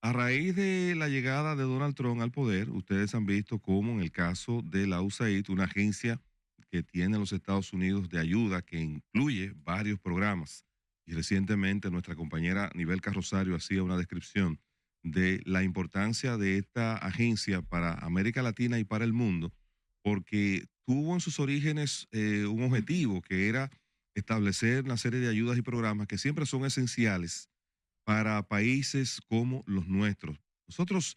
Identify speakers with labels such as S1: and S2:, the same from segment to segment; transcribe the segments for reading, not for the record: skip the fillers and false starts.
S1: A raíz de la llegada de Donald Trump al poder, ustedes han visto cómo en el caso de la USAID, una agencia que tiene los Estados Unidos de ayuda que incluye varios programas, y recientemente nuestra compañera Nibelka Rosario hacía una descripción de la importancia de esta agencia para América Latina y para el mundo, porque tuvo en sus orígenes un objetivo que era establecer una serie de ayudas y programas que siempre son esenciales para países como los nuestros. Nosotros,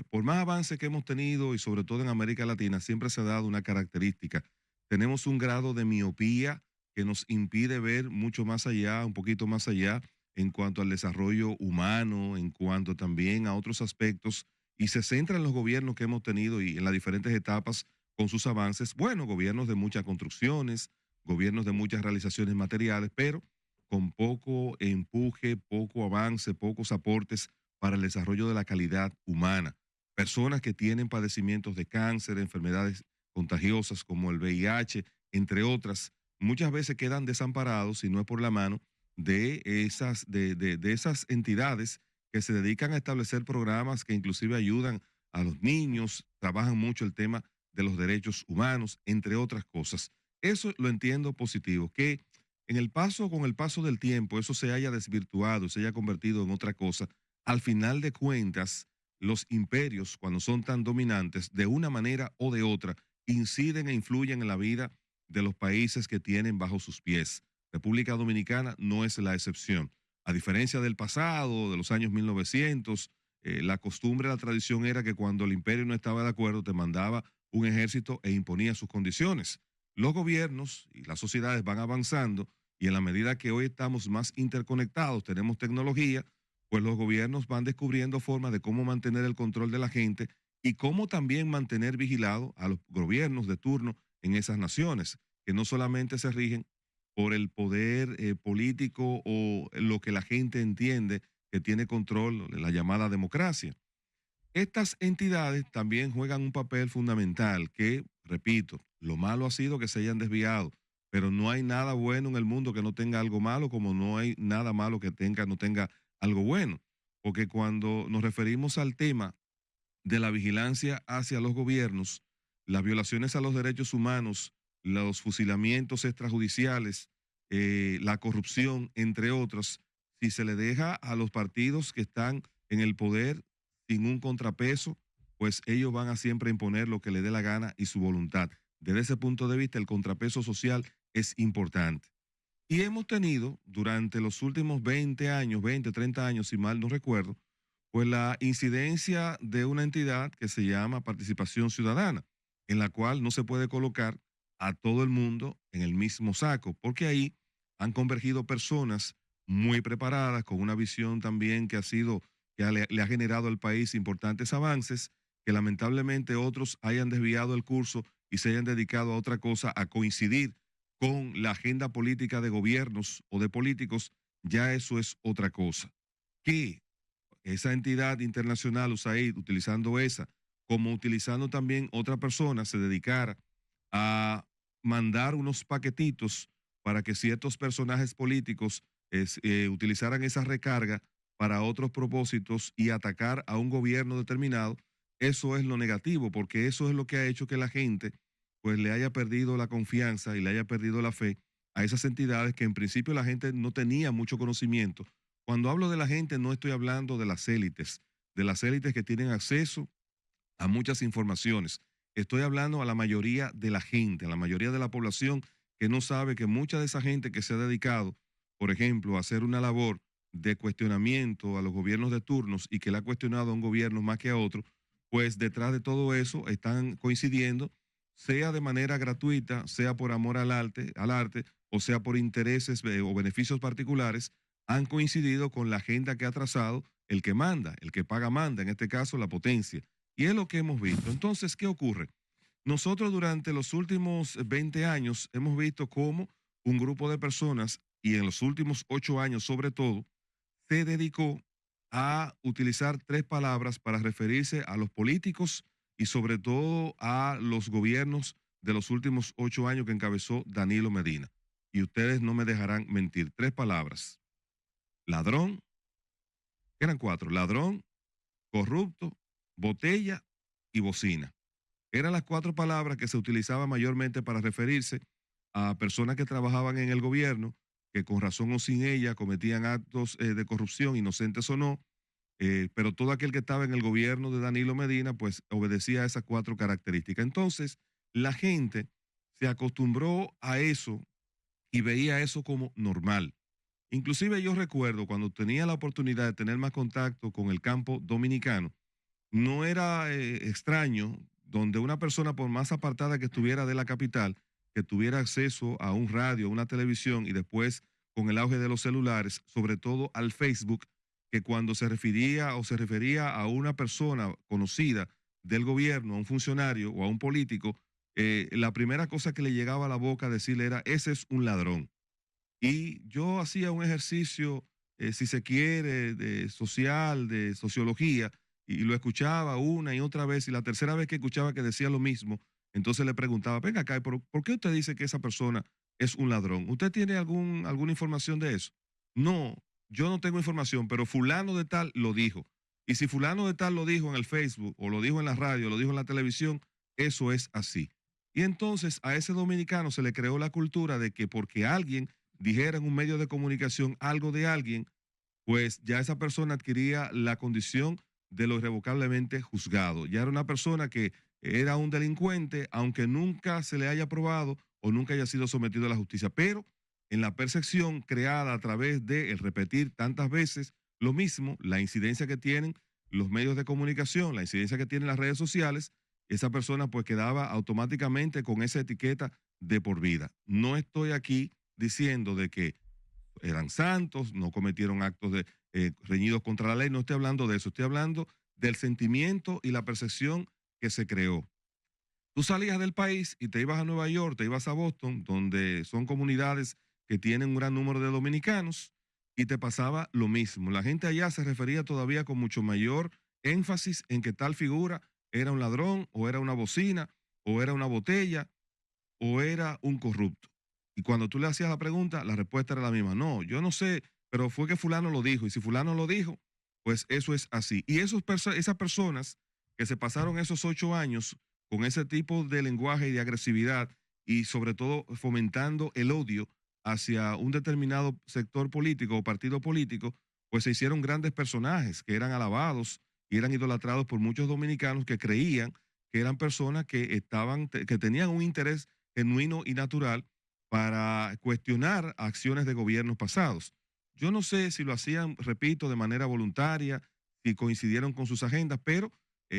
S1: por más avance que hemos tenido y sobre todo en América Latina, siempre se ha dado una característica. Tenemos un grado de miopía que nos impide ver mucho más allá, un poquito más allá, en cuanto al desarrollo humano, en cuanto también a otros aspectos, y se centra en los gobiernos que hemos tenido y en las diferentes etapas con sus avances. Bueno, gobiernos de muchas construcciones, gobiernos de muchas realizaciones materiales, pero con poco empuje, poco avance, pocos aportes para el desarrollo de la calidad humana. Personas que tienen padecimientos de cáncer, enfermedades contagiosas como el VIH, entre otras, muchas veces quedan desamparados si no es por la mano de esas entidades que se dedican a establecer programas que inclusive ayudan a los niños, trabajan mucho el tema de los derechos humanos, entre otras cosas. Eso lo entiendo positivo, que con el paso del tiempo, eso se haya desvirtuado, se haya convertido en otra cosa. Al final de cuentas, los imperios, cuando son tan dominantes, de una manera o de otra, inciden e influyen en la vida de los países que tienen bajo sus pies. República Dominicana no es la excepción. A diferencia del pasado, de los años 1900, la costumbre, la tradición era que cuando el imperio no estaba de acuerdo, te mandaba un ejército e imponía sus condiciones. Los gobiernos y las sociedades van avanzando y en la medida que hoy estamos más interconectados, tenemos tecnología, pues los gobiernos van descubriendo formas de cómo mantener el control de la gente y cómo también mantener vigilado a los gobiernos de turno en esas naciones, que no solamente se rigen por el poder político o lo que la gente entiende que tiene control, la llamada democracia. Estas entidades también juegan un papel fundamental que, repito, lo malo ha sido que se hayan desviado, pero no hay nada bueno en el mundo que no tenga algo malo, como no hay nada malo que no tenga algo bueno. Porque cuando nos referimos al tema de la vigilancia hacia los gobiernos, las violaciones a los derechos humanos, los fusilamientos extrajudiciales, la corrupción, entre otros, si se le deja a los partidos que están en el poder sin un contrapeso, pues ellos van a siempre imponer lo que les dé la gana y su voluntad. Desde ese punto de vista, el contrapeso social es importante. Y hemos tenido durante los últimos 20 años, 20, 30 años, si mal no recuerdo, pues la incidencia de una entidad que se llama participación ciudadana, en la cual no se puede colocar a todo el mundo en el mismo saco, porque ahí han convergido personas muy preparadas, con una visión también que ha sido, le ha generado al país importantes avances, que lamentablemente otros hayan desviado el curso y se hayan dedicado a otra cosa, a coincidir con la agenda política de gobiernos o de políticos, ya eso es otra cosa. Que esa entidad internacional, USAID, utilizando esa, como utilizando también otra persona, se dedicara a mandar unos paquetitos para que ciertos personajes políticos utilizaran esa recarga para otros propósitos y atacar a un gobierno determinado, eso es lo negativo, porque eso es lo que ha hecho que la gente pues le haya perdido la confianza y le haya perdido la fe a esas entidades que en principio la gente no tenía mucho conocimiento. Cuando hablo de la gente no estoy hablando de las élites que tienen acceso a muchas informaciones. Estoy hablando a la mayoría de la gente, a la mayoría de la población que no sabe que mucha de esa gente que se ha dedicado, por ejemplo, a hacer una labor de cuestionamiento a los gobiernos de turnos y que le ha cuestionado a un gobierno más que a otro, pues detrás de todo eso están coincidiendo, sea de manera gratuita, sea por amor al arte, o sea por intereses o beneficios particulares, han coincidido con la agenda que ha trazado el que manda, el que paga manda, en este caso la potencia. Y es lo que hemos visto. Entonces, ¿qué ocurre? Nosotros durante los últimos 20 años hemos visto cómo un grupo de personas, y en los últimos 8 años sobre todo, se dedicó a utilizar tres palabras para referirse a los políticos y sobre todo a los gobiernos de los últimos 8 años que encabezó Danilo Medina. Y ustedes no me dejarán mentir. Tres palabras. Ladrón, eran cuatro. Ladrón, corrupto, botella y bocina. Eran las cuatro palabras que se utilizaban mayormente para referirse a personas que trabajaban en el gobierno, que con razón o sin ella cometían actos de corrupción, inocentes o no, pero todo aquel que estaba en el gobierno de Danilo Medina, pues obedecía a esas cuatro características. Entonces, la gente se acostumbró a eso y veía eso como normal. Inclusive yo recuerdo cuando tenía la oportunidad de tener más contacto con el campo dominicano, no era extraño donde una persona, por más apartada que estuviera de la capital, que tuviera acceso a un radio, a una televisión y después con el auge de los celulares, sobre todo al Facebook, que cuando se refería o se refería a una persona conocida del gobierno, a un funcionario o a un político, la primera cosa que le llegaba a la boca a decirle era, ese es un ladrón. Y yo hacía un ejercicio, si se quiere, de social, de sociología, y lo escuchaba una y otra vez, y la tercera vez que escuchaba que decía lo mismo, entonces le preguntaba, venga acá, ¿por qué usted dice que esa persona es un ladrón? ¿Usted tiene alguna información de eso? No, yo no tengo información, pero fulano de tal lo dijo. Y si fulano de tal lo dijo en el Facebook, o lo dijo en la radio, o lo dijo en la televisión, eso es así. Y entonces a ese dominicano se le creó la cultura de que porque alguien dijera en un medio de comunicación algo de alguien, pues ya esa persona adquiría la condición de lo irrevocablemente juzgado. Ya era una persona que era un delincuente, aunque nunca se le haya probado o nunca haya sido sometido a la justicia. Pero en la percepción creada a través de el repetir tantas veces lo mismo, la incidencia que tienen los medios de comunicación, la incidencia que tienen las redes sociales, esa persona pues quedaba automáticamente con esa etiqueta de por vida. No estoy aquí diciendo de que eran santos, no cometieron actos de reñidos contra la ley, no estoy hablando de eso, estoy hablando del sentimiento y la percepción que se creó. Tú salías del país y te ibas a Nueva York, te ibas a Boston, donde son comunidades que tienen un gran número de dominicanos, y te pasaba lo mismo. La gente allá se refería todavía con mucho mayor énfasis en que tal figura era un ladrón, o era una bocina, o era una botella, o era un corrupto. Y cuando tú le hacías la pregunta, la respuesta era la misma. No, yo no sé, pero fue que fulano lo dijo. Y si fulano lo dijo, pues eso es así. Y esas personas que se pasaron esos 8 años con ese tipo de lenguaje y de agresividad, y sobre todo fomentando el odio hacia un determinado sector político o partido político, pues se hicieron grandes personajes que eran alabados y eran idolatrados por muchos dominicanos que creían que eran personas que tenían un interés genuino y natural para cuestionar acciones de gobiernos pasados. Yo no sé si lo hacían, repito, de manera voluntaria, si coincidieron con sus agendas, pero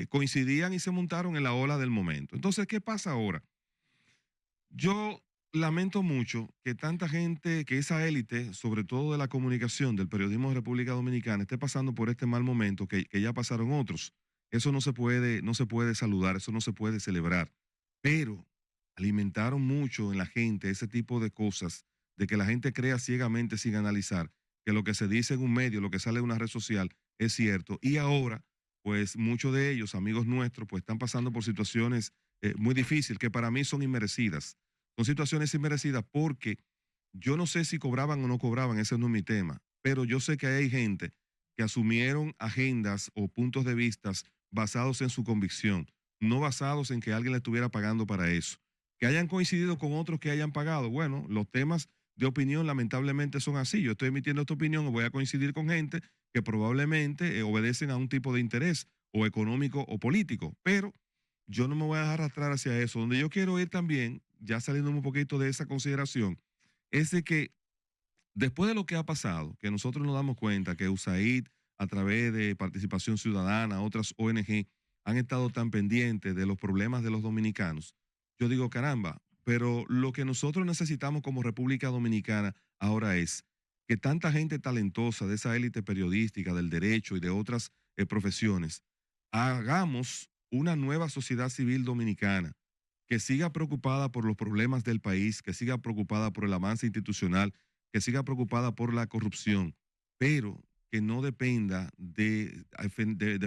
S1: coincidían y se montaron en la ola del momento. Entonces, ¿qué pasa ahora? Yo lamento mucho que tanta gente, que esa élite, sobre todo de la comunicación, del periodismo de República Dominicana, esté pasando por este mal momento que ya pasaron otros. Eso no se puede saludar, eso no se puede celebrar. Pero alimentaron mucho en la gente ese tipo de cosas, de que la gente crea ciegamente sin analizar que lo que se dice en un medio, lo que sale en una red social es cierto. Y ahora, pues muchos de ellos, amigos nuestros, pues están pasando por situaciones muy difíciles que para mí son inmerecidas. Son situaciones inmerecidas porque yo no sé si cobraban o no cobraban, ese no es mi tema, pero yo sé que hay gente que asumieron agendas o puntos de vista basados en su convicción, no basados en que alguien le estuviera pagando para eso. Que hayan coincidido con otros que hayan pagado. Bueno, los temas de opinión lamentablemente son así. Yo estoy emitiendo esta opinión y voy a coincidir con gente que probablemente obedecen a un tipo de interés o económico o político, pero yo no me voy a dejar arrastrar hacia eso. Donde yo quiero ir también, ya saliendo un poquito de esa consideración, es de que después de lo que ha pasado, que nosotros nos damos cuenta que USAID, a través de Participación Ciudadana, otras ONG, han estado tan pendientes de los problemas de los dominicanos, yo digo, caramba, pero lo que nosotros necesitamos como República Dominicana ahora es que tanta gente talentosa de esa élite periodística, del derecho y de otras profesiones, hagamos una nueva sociedad civil dominicana que siga preocupada por los problemas del país, que siga preocupada por el avance institucional, que siga preocupada por la corrupción, pero que no dependa de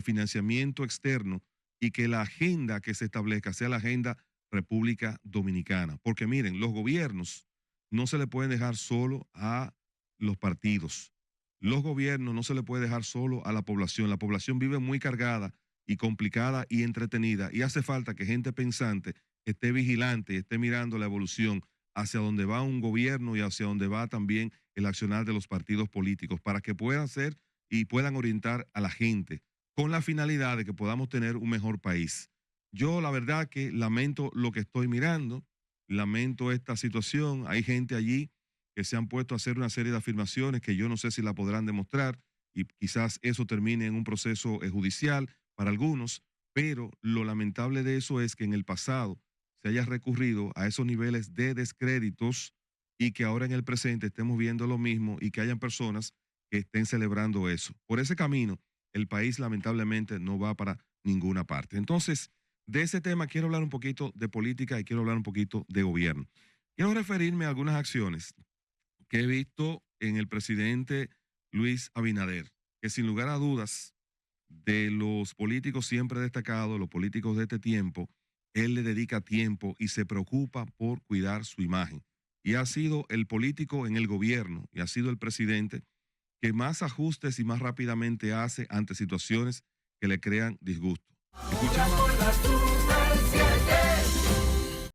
S1: financiamiento externo, y que la agenda que se establezca sea la agenda República Dominicana. Porque miren, los gobiernos no se le pueden dejar solo a los partidos. los gobiernos no se le puede dejar solo a la población. La población vive muy cargada y complicada y entretenida y hace falta que gente pensante esté vigilante, esté mirando la evolución hacia donde va un gobierno y hacia donde va también el accionar de los partidos políticos para que puedan ser y puedan orientar a la gente con la finalidad de que podamos tener un mejor país. Yo la verdad que lamento lo que estoy mirando, lamento esta situación. Hay gente allí que se han puesto a hacer una serie de afirmaciones que yo no sé si la podrán demostrar y quizás eso termine en un proceso judicial para algunos, pero lo lamentable de eso es que en el pasado se haya recurrido a esos niveles de descréditos y que ahora en el presente estemos viendo lo mismo y que hayan personas que estén celebrando eso. Por ese camino, el país lamentablemente no va para ninguna parte. Entonces, de ese tema quiero hablar un poquito de política y quiero hablar un poquito de gobierno. Quiero referirme a algunas acciones que he visto en el presidente Luis Abinader, que sin lugar a dudas, de los políticos siempre destacados, los políticos de este tiempo, él le dedica tiempo y se preocupa por cuidar su imagen. Y ha sido el político en el gobierno y ha sido el presidente que más ajustes y más rápidamente hace ante situaciones que le crean disgusto. Escuchamos.